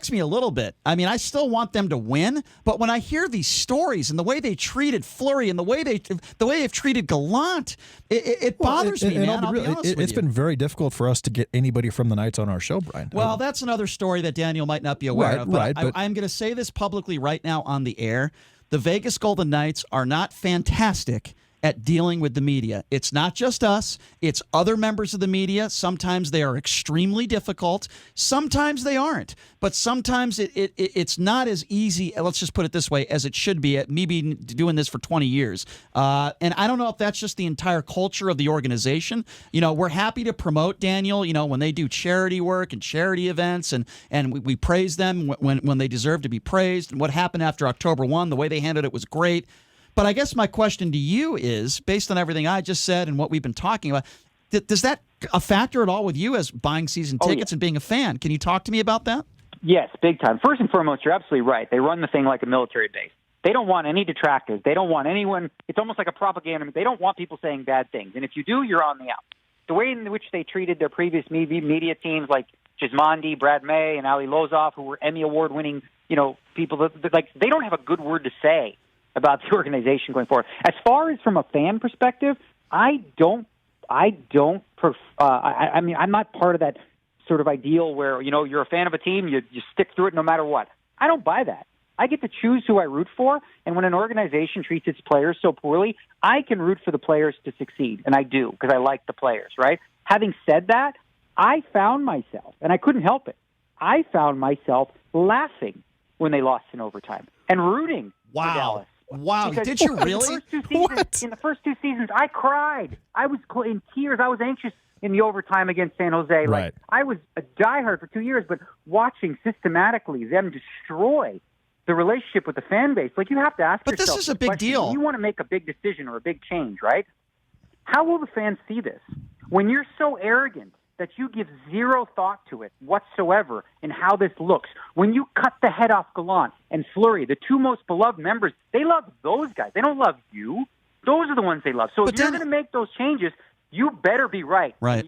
irks me a little bit. I mean, I still want them to win, but when I hear these stories and the way they treated Fleury and the way they've treated Gallant, it bothers me, man. I'll be honest with you. It's been very difficult for us to get anybody from the Knights on our show, Brian. Well, that's another story that Daniel might not be aware of. But I'm going to say this publicly right now on the air. The Vegas Golden Knights are not fantastic at dealing with the media. It's not just us. It's other members of the media. Sometimes they are extremely difficult. Sometimes they aren't. But sometimes it's not as easy, let's just put it this way, as it should be, at me being doing this for 20 years. And I don't know if that's just the entire culture of the organization. We're happy to promote, Daniel, when they do charity work and charity events, and we praise them when they deserve to be praised. And what happened after October 1, the way they handled it was great. But I guess my question to you is, based on everything I just said and what we've been talking about, does that a factor at all with you as buying season tickets and being a fan? Can you talk to me about that? Yes, big time. First and foremost, you're absolutely right. They run the thing like a military base. They don't want any detractors. They don't want anyone. It's almost like a propaganda. They don't want people saying bad things. And if you do, you're on the out. The way in which they treated their previous media teams like Gismondi, Brad May, and Ali Lozoff, who were Emmy Award-winning, people, like they don't have a good word to say about the organization going forward. As far as from a fan perspective, I mean, I'm not part of that sort of ideal where, you're a fan of a team, you stick through it no matter what. I don't buy that. I get to choose who I root for, and when an organization treats its players so poorly, I can root for the players to succeed, and I do, because I like the players, right? Having said that, I found myself, and I couldn't help it, I found myself laughing when they lost in overtime and rooting for Dallas. Wow, because did you really? In the first two seasons, I cried. I was in tears. I was anxious in the overtime against San Jose. Right. Like, I was a diehard for 2 years, but watching systematically them destroy the relationship with the fan base, like you have to ask yourself. But this is a big deal. When you want to make a big decision or a big change, right? How will the fans see this? When you're so arrogant that you give zero thought to it whatsoever in how this looks. When you cut the head off Gallant and Fleury, the two most beloved members, they love those guys. They don't love you. Those are the ones they love. So if you're going to make those changes, you better be right. Right.